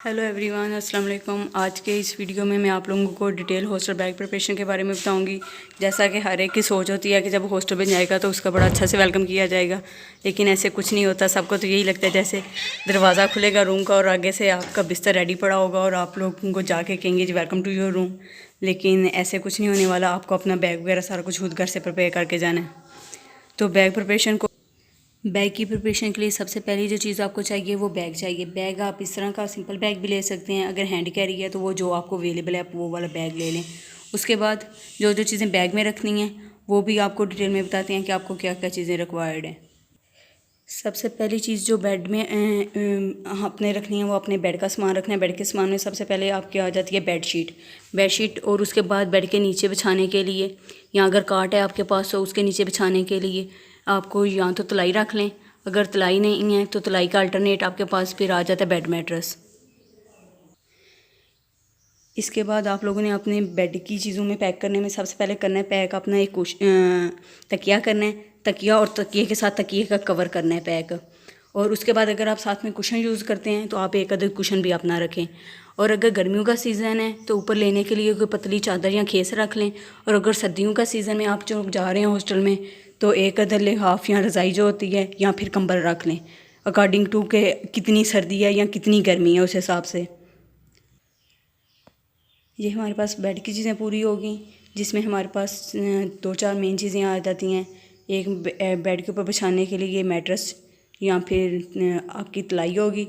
Hello everyone, अस्सलाम वालेकुम। आज के इस वीडियो में मैं आप लोगों को डिटेल हॉस्टल बैग प्रिपरेशन के बारे में बताऊंगी। जैसा कि हर एक की सोच होती है कि जब हॉस्टल में जाएगा तो उसका बड़ा अच्छा से वेलकम किया जाएगा, लेकिन ऐसे कुछ नहीं होता। सबको तो यही लगता है जैसे दरवाज़ा खुलेगा रूम का और आगे से आपका बिस्तर रेडी पड़ा होगा और आप लोगों को जाके कहेंगे जी वेलकम टू योर रूम। लेकिन ऐसे कुछ नहीं होने वाला। आपको अपना बैग वगैरह सारा कुछ खुद घर से प्रिपेयर करके जाना है। तो बैग की प्रिपरेशन के लिए सबसे पहली जो चीज़ आपको चाहिए वो बैग चाहिए। बैग आप इस तरह का सिंपल बैग भी ले सकते हैं। अगर हैंड कैरी है तो वो जो आपको अवेलेबल है आप वो वाला बैग ले लें। उसके बाद जो जो चीज़ें बैग में रखनी हैं वो भी आपको डिटेल में बताते हैं कि आपको क्या क्या चीज़ें रिक्वायर्ड हैं। सबसे पहली चीज़ जो बेड में अपने रखनी है वो अपने बेड का सामान रखना है। बेड के सामान में सबसे पहले आपकी आ जाती है बेडशीट और उसके बाद बेड के नीचे बिछाने के लिए, या अगर काट है आपके पास तो उसके नीचे बिछाने के लिए आपको या तो तलाई रख लें। अगर तलाई नहीं है तो तलाई का अल्टरनेट आपके पास फिर आ जाता है बेड मैट्रेस। इसके बाद आप लोगों ने अपने बेड की चीज़ों में पैक करने में सबसे पहले करना है पैक अपना एक तकिया करना है। तकिया और तकिए के साथ तकिए का कवर करना है पैक। और उसके बाद अगर आप साथ में कुशन यूज़ करते हैं तो आप एक अदर कुशन भी अपना रखें। और अगर गर्मियों का सीज़न है तो ऊपर लेने के लिए कोई पतली चादर या खेस रख लें। और अगर सर्दियों का सीज़न में आप जो जा रहे हैं हॉस्टल में तो एक अदर लिहाफ या रज़ाई जो होती है या फिर कंबल रख लें, अकॉर्डिंग टू के कितनी सर्दी है या कितनी गर्मी है उस हिसाब से। ये हमारे पास बेड की चीज़ें पूरी होगी, जिसमें हमारे पास दो चार मेन चीज़ें आ जाती हैं। एक बेड के ऊपर बिछाने के लिए ये मैट्रेस या फिर आपकी तलाई होगी।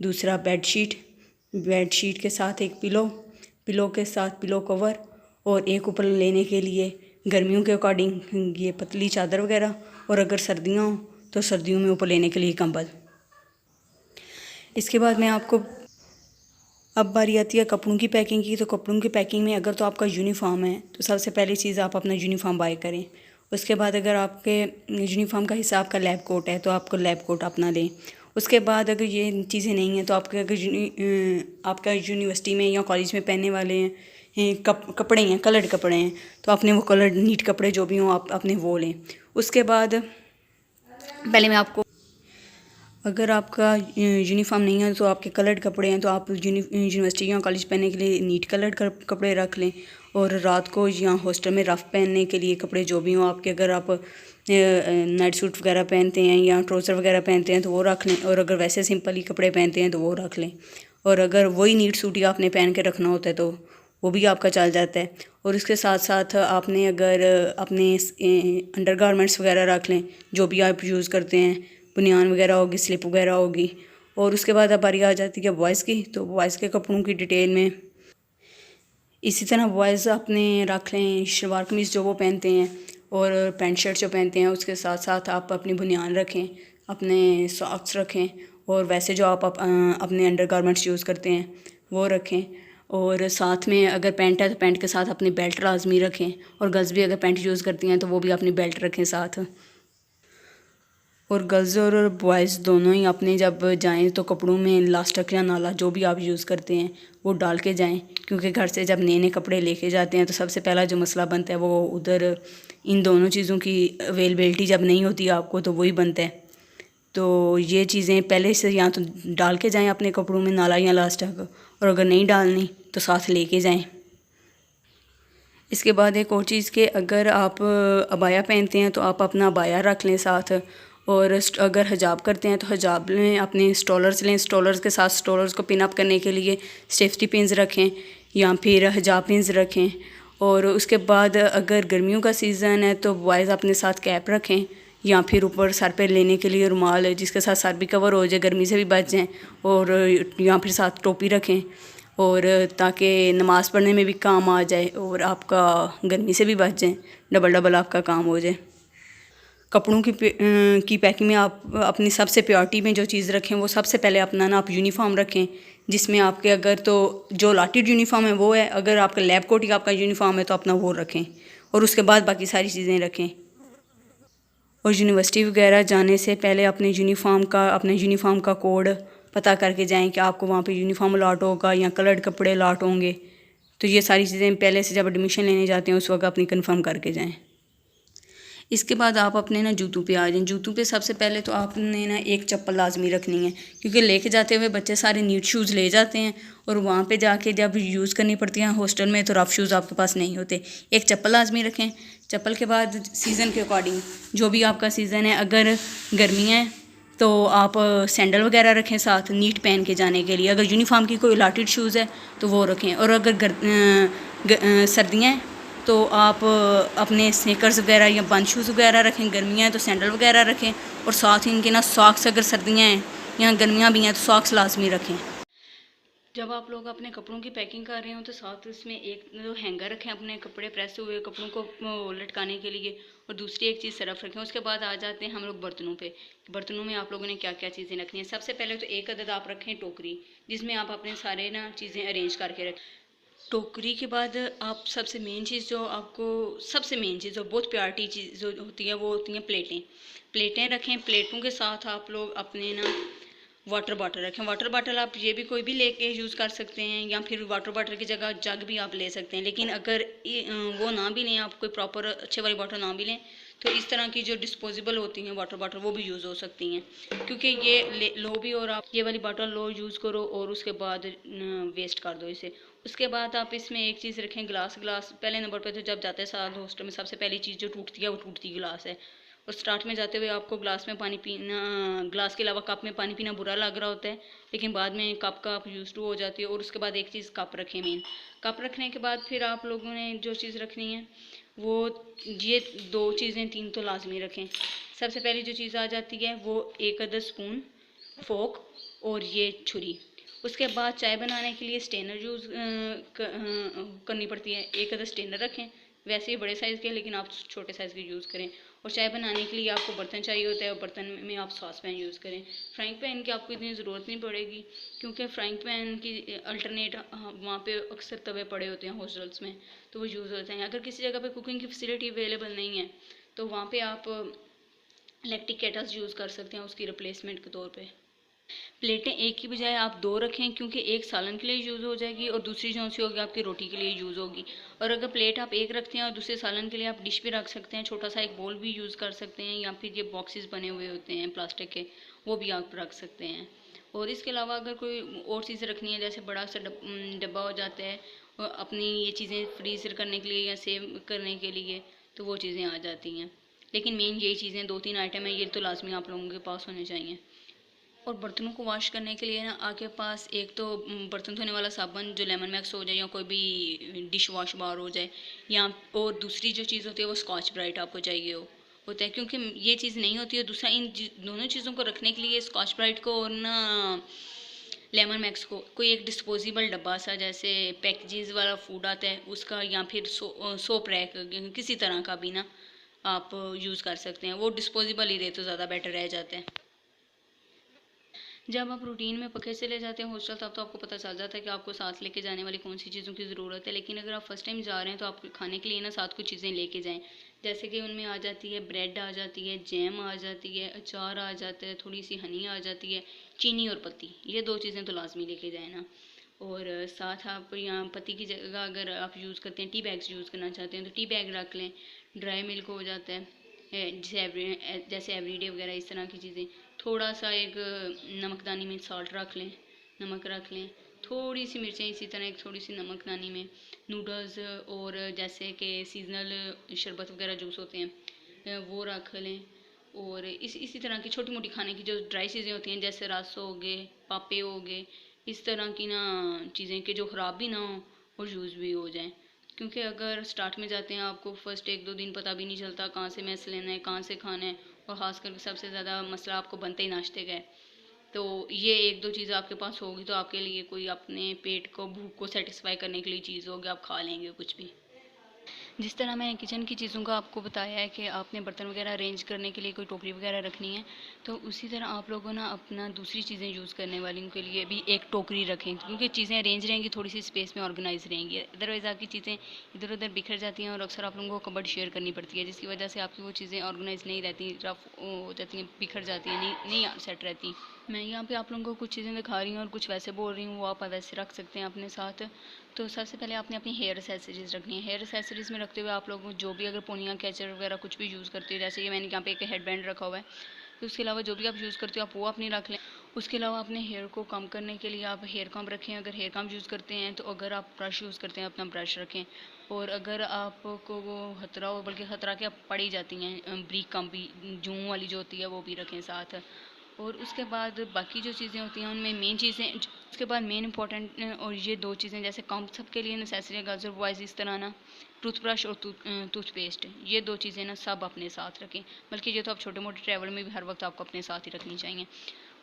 दूसरा बेडशीट के साथ एक पिलो के साथ पिलो कवर, और एक ऊपर लेने के लिए गर्मियों के अकॉर्डिंग ये पतली चादर वगैरह, और अगर सर्दियाँ हो तो सर्दियों में ऊपर लेने के लिए कंबल। इसके बाद मैं आपको अब बारी आती है कपड़ों की पैकिंग की। तो कपड़ों की पैकिंग में अगर तो आपका यूनिफॉर्म है तो सबसे पहली चीज़ आप अपना यूनिफॉर्म बाय करें। उसके बाद अगर आपके यूनिफॉर्म का हिस्सा आपका लैब कोट है तो आपको लैब कोट अपना लें। उसके बाद अगर ये चीज़ें नहीं हैं तो आपके अगर आपका यूनिवर्सिटी में या कॉलेज में पहनने वाले हैं कपड़े हैं, कलर्ड कपड़े हैं, तो आपने वो कलर्ड नीट कपड़े जो भी हों आप अपने वो लें। उसके बाद पहले मैं आपको, अगर आपका यूनिफॉर्म नहीं है तो आपके कलर्ड कपड़े हैं तो आप यूनिवर्सिटी या कॉलेज पहनने के लिए नीट कलर्ड कपड़े रख लें। और रात को या हॉस्टल में रफ़ पहनने के लिए कपड़े जो भी हों आपके, अगर आप नाइट सूट वगैरह पहनते हैं या ट्राउज़र वगैरह पहनते हैं तो वो रख लें। और अगर वैसे सिंपल ही कपड़े पहनते हैं तो वो रख लें। और अगर वही नीट सूट ही आपने पहन के रखना होता है तो वो भी आपका चल जाता है। और इसके साथ साथ आपने अगर अपने अंडर गारमेंट्स वगैरह रख लें जो भी आप यूज़ करते हैं, बुनियान वगैरह होगी, स्लिप वगैरह होगी। और उसके बाद अब बारी आ जाती है बॉयज़ की। तो बॉयज़ के कपड़ों की डिटेल में इसी तरह बॉयज़ अपने रख लें शलवार कमीज़ जो वो पहनते हैं और पैंट शर्ट जो पहनते हैं। उसके साथ साथ आप अपनी बुनियान रखें, अपने सॉक्स रखें, और वैसे जो आप अपने अंडर गारमेंट्स यूज़ करते हैं वो रखें। और साथ में अगर पैंट है तो पैंट के साथ अपनी बेल्ट लाजमी रखें। और गर्ल्स भी अगर पैंट यूज़ करती हैं तो वो भी अपनी बेल्ट रखें साथ। और गर्ल्स और बॉयज़ दोनों ही अपने जब जाएं तो कपड़ों में लास्टक या नाला जो भी आप यूज़ करते हैं वो डाल के जाएं, क्योंकि घर से जब नए नए कपड़े लेके जाते हैं तो सबसे पहला जो मसला बनता है वो उधर इन दोनों चीज़ों की अवेलेबिलिटी जब नहीं होती आपको तो वही बनता है। तो ये चीज़ें पहले से या तो डाल के जाएँ अपने कपड़ों में नाला या लास्टक, और अगर नहीं डालनी तो साथ लेके जाएँ। इसके बाद एक और चीज़ कि अगर आप अबाया पहनते हैं तो आप अपना अबाया रख लें साथ। और अगर हिजाब करते हैं तो हिजाब में अपने स्टॉलर्स लें। स्टॉलर्स के साथ स्टॉलर्स को पिन अप करने के लिए सेफ्टी पिन्स रखें या फिर हिजाब पिन्स रखें। और उसके बाद अगर गर्मियों का सीज़न है तो बॉयज़ अपने साथ कैप रखें या फिर ऊपर सर पे लेने के लिए रुमाल है जिसके साथ सर भी कवर हो जाए, गर्मी से भी बच जाएँ। और या फिर साथ टोपी रखें, और ताकि नमाज़ पढ़ने में भी काम आ जाए और आपका गर्मी से भी बच जाए, डबल डबल आपका काम हो जाए। कपड़ों की पैकिंग में आप अपनी सबसे प्रायोरिटी में जो चीज़ रखें वो सबसे पहले अपना ना आप यूनिफॉर्म रखें, जिसमें आपके अगर तो जो लाटिड यूनिफॉर्म है वो है, अगर आपका लैब कोट ही आपका यूनिफॉर्म है तो अपना वो रखें। और उसके बाद बाकी सारी चीज़ें रखें। और यूनिवर्सिटी वगैरह जाने से पहले अपने यूनिफॉर्म का कोड पता करके जाएं कि आपको वहाँ पे यूनिफॉर्म अलॉट होगा या कलर्ड कपड़े अलॉट होंगे। तो ये सारी चीज़ें पहले से जब एडमिशन लेने जाते हैं उस वक्त अपनी कंफर्म करके जाएं। इसके बाद आप अपने ना जूतों पे आ जाएं। जूतों पे सबसे पहले तो आपने ना एक चप्पल लाजमी रखनी है, क्योंकि लेके जाते हुए बच्चे सारे न्यू शूज़ ले जाते हैं और वहाँ पे जाके जब यूज़ करनी पड़ती है हॉस्टल में तो रफ़ शूज़ आपके पास नहीं होते। एक चप्पल लाजमी रखें। चप्पल के बाद सीज़न के अकॉर्डिंग जो भी आपका सीज़न है, अगर गर्मियाँ हैं तो आप सैंडल वगैरह रखें साथ नीट पहन के जाने के लिए। अगर यूनिफॉर्म की कोई अलाटेड शूज़ है तो वो रखें। और अगर सर्दियाँ हैं तो आप अपने स्नीकर्स वगैरह या बंद शूज़ वगैरह रखें। गर्मियाँ हैं तो सैंडल वगैरह रखें। और साथ ही इनके ना सॉक्स, अगर सर्दियाँ हैं या गर्मियाँ भी हैं तो सॉक्स लाजमी रखें। जब आप लोग अपने कपड़ों की पैकिंग कर रहे हो तो साथ उसमें एक जो हैंगर रखें अपने कपड़े प्रेस हुए कपड़ों को लटकाने के लिए, और दूसरी एक चीज़ सरफ रखें। उसके बाद आ जाते हैं हम लोग बर्तनों पे। बर्तनों में आप लोगों ने क्या क्या चीज़ें रखनी है। सबसे पहले तो एक अदद आप रखें टोकरी, जिसमें आप अपने सारे ना चीज़ें अरेंज करके रखें। टोकरी के बाद आप सबसे मेन चीज़ जो आपको सबसे मेन चीज़ जो बहुत प्यारी चीज़ जो होती है वो होती हैं प्लेटें। प्लेटें रखें। प्लेटों के साथ आप लोग अपने ना वाटर बॉटल रखें। वाटर बॉटल आप ये भी कोई भी लेके यूज़ कर सकते हैं, या फिर वाटर बॉटल की जगह जग भी आप ले सकते हैं। लेकिन अगर वो ना भी लें, आप कोई प्रॉपर अच्छे वाली बॉटल ना भी लें, तो इस तरह की जो डिस्पोजेबल होती हैं वाटर बॉटल वो भी यूज़ हो सकती हैं। क्योंकि ये लो भी और आप ये वाली बॉटल लो यूज़ करो और उसके बाद वेस्ट कर दो इसे। उसके बाद आप इसमें एक चीज़ रखें, ग्लास। ग्लास पहले नंबर पर तो जब जाते हैं साल हॉस्टल में सबसे पहली चीज़ जो टूटती है वो टूटती गिलास है। और स्टार्ट में जाते हुए आपको ग्लास में पानी पीना, ग्लास के अलावा कप में पानी पीना बुरा लग रहा होता है, लेकिन बाद में कप का आप यूज़ टू हो जाती है। और उसके बाद एक चीज़ कप रखें मेन। कप रखने के बाद फिर आप लोगों ने जो चीज़ रखनी है वो ये दो चीज़ें तीन तो लाजमी रखें। सबसे पहली जो चीज़ आ जाती है वो एक अदद स्पून, फोक और ये छुरी। उसके बाद चाय बनाने के लिए स्टेनर यूज़ करनी पड़ती है। एक अदद स्टेनर रखें, वैसे ही बड़े साइज़ के, लेकिन आप छोटे साइज़ के यूज़ करें। और चाय बनाने के लिए आपको बर्तन चाहिए होता है और बर्तन में आप सॉस पैन यूज़ करें। फ्राइंग पैन की आपको इतनी ज़रूरत नहीं पड़ेगी, क्योंकि फ्राइंग पैन की अल्टरनेट वहाँ पे अक्सर तवे पड़े होते हैं हॉस्टल्स में, तो वो यूज़ होते हैं। अगर किसी जगह पे कुकिंग की फैसिलिटी अवेलेबल नहीं है तो वहाँ पे आप इलेक्ट्रिक केटल्स यूज़ कर सकते हैं उसकी रिप्लेसमेंट के तौर पे। प्लेटें एक की बजाय आप दो रखें, क्योंकि एक सालन के लिए यूज़ हो जाएगी और दूसरी जो सी होगी आपकी रोटी के लिए यूज़ होगी। और अगर प्लेट आप एक रखते हैं और दूसरे सालन के लिए आप डिश भी रख सकते हैं, छोटा सा एक बोल भी यूज़ कर सकते हैं, या फिर ये बॉक्सेस बने हुए होते हैं प्लास्टिक के, वो भी आप रख सकते हैं। और इसके अलावा अगर कोई और चीज़ रखनी है, जैसे बड़ा सा डब्बा हो जाता है अपनी ये चीज़ें फ्रीज़र करने के लिए या सेव करने के लिए, तो वो चीज़ें आ जाती हैं। लेकिन मेन यही चीज़ें दो तीन आइटम है, ये तो लाजमी आप लोगों के पास होने चाहिए। और बर्तनों को वॉश करने के लिए ना आपके पास एक तो बर्तन धोने वाला साबुन जो लेमन मैक्स हो जाए, या कोई भी डिश वॉश बार हो जाए, या और दूसरी जो चीज़ होती है वो स्कॉच ब्राइट आपको चाहिए होता है, क्योंकि ये चीज़ नहीं होती है। दूसरा इन दोनों चीज़ों को रखने के लिए स्कॉच ब्राइट को और ना लेमन मैक्स को कोई एक डिस्पोजेबल डब्बा सा, जैसे पैकेजेस वाला फूड आता है उसका, या फिर सोप रैक किसी तरह का भी ना आप यूज़ कर सकते हैं। वो डिस्पोजेबल ही रहे तो ज़्यादा बेटर रह जाते हैं। जब आप रूटीन में पखे से ले जाते हैं हॉस्टल, तब तो आपको पता चल जाता है कि आपको साथ लेके जाने वाली कौन सी चीज़ों की ज़रूरत है। लेकिन अगर आप फर्स्ट टाइम जा रहे हैं तो आप खाने के लिए ना साथ कुछ चीज़ें लेके जाएं। जैसे कि उनमें आ जाती है ब्रेड, आ जाती है जैम, आ जाती है अचार, आ जाता है थोड़ी सी हनी, आ जाती है चीनी और पत्ती। ये दो चीज़ें तो लाजमी लेके जाए ना। और साथ आप यहाँ पत्ती की जगह अगर आप यूज़ करते हैं टी बैग्स यूज़ करना चाहते हैं तो टी बैग रख लें। ड्राई मिल्क हो जाता है, जैसे एवरीडे वगैरह इस तरह की चीज़ें। थोड़ा सा एक नमकदानी में साल्ट रख लें, नमक रख लें, थोड़ी सी मिर्चें इसी तरह एक थोड़ी सी नमकदानी में, नूडल्स और जैसे कि सीजनल शरबत वगैरह जूस होते हैं वो रख लें। और इसी तरह की छोटी मोटी खाने की जो ड्राई चीज़ें होती हैं, जैसे रस हो गए, पापे हो गए, इस तरह की ना चीज़ें कि जो ख़राब भी ना हो और यूज़ भी हो जाएं। क्योंकि अगर स्टार्ट में जाते हैं आपको फर्स्ट एक दो दिन पता भी नहीं चलता कहाँ से मैस लेना है, कहाँ से खाना है, और ख़ास करके सबसे ज़्यादा मसला आपको बनते ही नाश्ते का है। तो ये एक दो चीज़ आपके पास होगी तो आपके लिए कोई अपने पेट को भूख को सेटिस्फाई करने के लिए चीज़ होगी, आप खा लेंगे कुछ भी। जिस तरह मैंने किचन की चीज़ों का आपको बताया है कि आपने बर्तन वगैरह अरेंज करने के लिए कोई टोकरी वगैरह रखनी है, तो उसी तरह आप लोगों ना अपना दूसरी चीज़ें यूज़ करने वाली उनके लिए भी एक टोकरी रखें, क्योंकि चीज़ें अरेंज रहेंगी थोड़ी सी स्पेस में ऑर्गेनाइज रहेंगी। अदरवाइज़ आपकी चीज़ें इधर उधर बिखर जाती हैं और अक्सर आप लोगों को कबर्ड शेयर करनी पड़ती है, जिसकी वजह से आपकी वो चीज़ें ऑर्गेनाइज नहीं रहती, रफ हो जाती हैं, बिखर जाती हैं, नहीं सेट रहती। मैं यहाँ पे आप लोगों को कुछ चीज़ें दिखा रही हूँ और कुछ वैसे बोल रही हूँ, वो आप वैसे रख सकते हैं अपने साथ। तो सबसे पहले आपने अपनी हेयर एक्सेसरीज़ रखनी है। हेयर एक्सेसरीज़ में रखते हुए आप लोग जो भी अगर पोनिया कैचर वगैरह कुछ भी यूज़ करते हो, जैसे कि मैंने यहाँ पे एक हेड बैंड रखा हुआ है, तो उसके अलावा जो भी आप यूज़ करते हो आप वो अपनी रख लें। उसके अलावा अपने हेयर को कम करने के लिए आप हेयर कम रखें। अगर हेयर कम यूज़ करते हैं तो अगर आप ब्रश यूज़ करते हैं अपना ब्रश रखें। और अगर आपको वो खतरा हो, बल्कि खतरा के आप पड़ ही जाती हैं, ब्रीक कम भी जूं वाली जो होती है वो भी रखें साथ। और उसके बाद बाकी जो चीज़ें होती हैं उनमें मेन चीज़ें, उसके बाद मेन इंपॉर्टेंट और ये दो चीज़ें जैसे कॉम्ब सबके लिए नेसेसरी है, गाजर वॉइस इस तरह ना, टूथब्रश और टूथपेस्ट, ये दो चीज़ें ना सब अपने साथ रखें। बल्कि ये तो आप छोटे मोटे ट्रैवल में भी हर वक्त आपको अपने साथ ही रखनी चाहिए।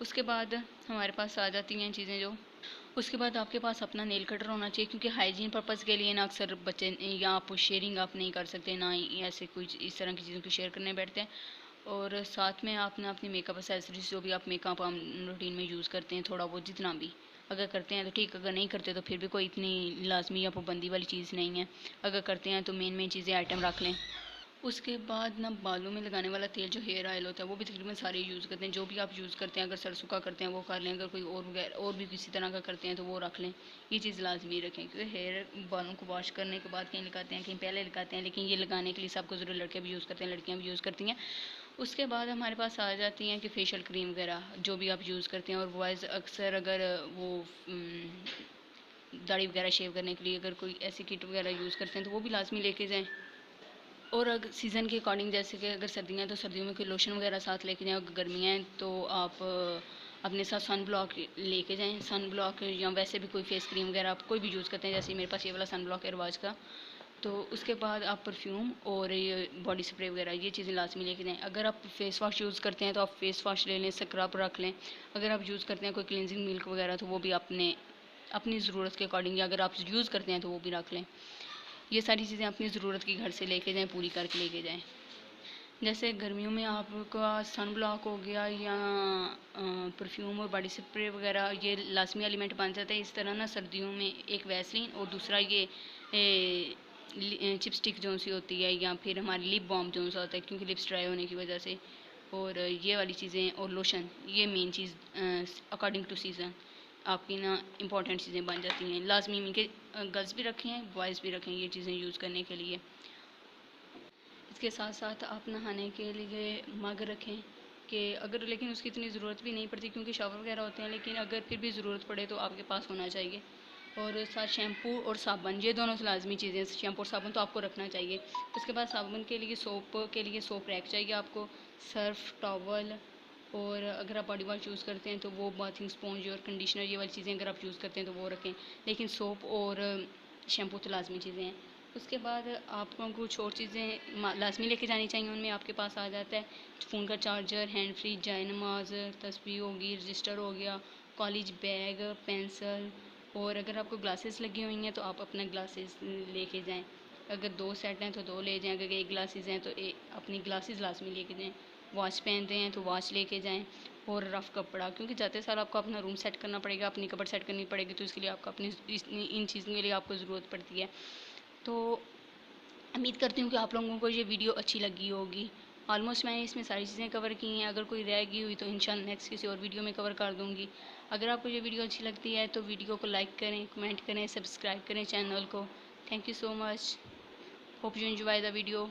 उसके बाद हमारे पास आ जाती हैं चीज़ें जो, उसके बाद आपके पास अपना नेल कटर होना चाहिए, क्योंकि हाइजीन पर्पज़ के लिए ना अक्सर बच्चे या आप शेयरिंग आप नहीं कर सकते, ना ही ऐसे कुछ इस तरह की चीज़ों को शेयर करने बैठते हैं। और साथ में आपने अपनी मेकअप एक्सेसरीज जो भी आप मेकअप रूटीन में यूज़ करते हैं, थोड़ा बहुत जितना भी अगर करते हैं तो ठीक, अगर नहीं करते तो फिर भी कोई इतनी लाजमी या पाबंदी वाली चीज़ नहीं है। अगर करते हैं तो मेन चीज़ें आइटम रख लें। उसके बाद ना बालों में लगाने वाला तेल जो हेयर ऑयल होता है वो भी तकरीबन सारे यूज़ करते हैं। जो भी आप यूज़ करते हैं, अगर सरसों का करते हैं वो कर लें, अगर कोई और वगैरह और भी किसी तरह का करते हैं तो वो रख लें। ये चीज़ लाजमी रखें, क्योंकि हेयर बालों को वॉश करने के बाद कहीं लगाते हैं, कहीं पहले लगाते हैं, लेकिन ये लगाने के लिए सबको ज़रूर लड़के भी यूज़ करते हैं, लड़कियाँ भी यूज़ करती हैं। उसके बाद हमारे पास आ जाती हैं कि फेशियल क्रीम वगैरह जो भी आप यूज़ करते हैं। और बॉयज़ अक्सर अगर वो दाढ़ी वगैरह शेव करने के लिए अगर कोई ऐसी किट वगैरह यूज़ करते हैं तो वो भी लाजमी लेके जाएँ। और अगर सीज़न के अकॉर्डिंग, जैसे कि अगर सर्दियाँ हैं तो सर्दियों में कोई लोशन वगैरह साथ लेके जाएँ, अगर गर्मियाँ हैं तो आप अपने साथ सन ब्लॉक लेके जाएँ। सन ब्लॉक या वैसे भी कोई फेस क्रीम वगैरह आप कोई भी यूज़ करते हैं, जैसे मेरे पास ये वाला सन ब्लॉक है रिवाज का। तो उसके बाद आप परफ्यूम और ये बॉडी स्प्रे वगैरह ये चीज़ें लाजमी लेके जाएँ। अगर आप फेस वॉश यूज़ करते हैं तो आप फेस वॉश ले लें, स्क्रब रख लें। अगर आप यूज़ करते हैं कोई क्लिनजिंग मिल्क वगैरह तो वो भी अपनी ज़रूरत के अकॉर्डिंग, या अगर आप यूज़ करते हैं तो वो भी रख लें। ये सारी चीज़ें अपनी ज़रूरत की घर से लेके जाएँ, पूरी करके लेके जाएँ। जैसे गर्मियों में आपका सन ब्लॉक हो गया या परफ्यूम और बॉडी स्प्रे वगैरह ये लाजमी एलिमेंट बन जाता है। इस तरह ना सर्दियों में एक वैसलीन और दूसरा ये चिपस्टिक जो सी होती है, या फिर हमारी लिप बाम जो सा होता है, क्योंकि लिप्स ड्राई होने की वजह से, और ये वाली चीज़ें और लोशन, ये मेन चीज़ अकॉर्डिंग टू सीज़न आपकी ना इंपॉर्टेंट चीज़ें बन जाती हैं। लाजमी इनके गर्ल्स भी रखें हैं, बॉयज़ भी रखें ये चीज़ें यूज़ करने के लिए। इसके साथ साथ आप नहाने के लिए मग रखें कि अगर, लेकिन उसकी इतनी ज़रूरत भी नहीं पड़ती क्योंकि शावर वगैरह होते हैं, लेकिन अगर फिर भी ज़रूरत पड़े तो आपके पास होना चाहिए। और साथ शैम्पू और साबुन, ये दोनों लाजमी चीज़ें। शैम्पू और साबुन तो आपको रखना चाहिए। उसके बाद साबुन के लिए सोप रैक चाहिए आपको, सर्फ, टॉवल, और अगर आप बॉडी वॉश यूज़ करते हैं तो वो बाथिंग स्पॉन्ज और कंडीशनर ये वाली चीज़ें अगर आप यूज़ करते हैं तो वो रखें। लेकिन सोप और शैम्पू तो लाजमी चीज़ें हैं। उसके बाद आपको कुछ और चीज़ें लाजमी लेके जानी चाहिए। उनमें आपके पास आ जाता है फ़ोन का चार्जर, हैंड फ्री, जाए नमाज, तस्बीह होगी, रजिस्टर हो गया, कॉलेज बैग, पेंसिल। और अगर आपको ग्लासेस लगी हुई हैं तो आप अपना ग्लासेस लेके जाएं। अगर 2 सेट हैं तो 2 ले जाएं, अगर 1 ग्लासेस हैं तो अपनी ग्लासेस लाजमी लेके जाएं। वॉच पहनते हैं तो वॉच लेके जाएं। और रफ़ कपड़ा, क्योंकि जाते साल आपको अपना रूम सेट करना पड़ेगा, अपनी कपड़ सेट करनी पड़ेगी, तो इसके लिए आपको अपनी इन चीज़ों के लिए आपको ज़रूरत पड़ती है। तो उम्मीद करती हूँ कि आप लोगों को ये वीडियो अच्छी लगी होगी। ऑलमोस्ट मैंने इसमें सारी चीज़ें कवर की हैं। अगर कोई रह गई हुई तो इंशाल्लाह नेक्स्ट किसी और वीडियो में कवर कर दूँगी। अगर आपको ये वीडियो अच्छी लगती है तो वीडियो को लाइक करें, कमेंट करें, सब्सक्राइब करें चैनल को। Thank you so much. Hope you enjoy the video.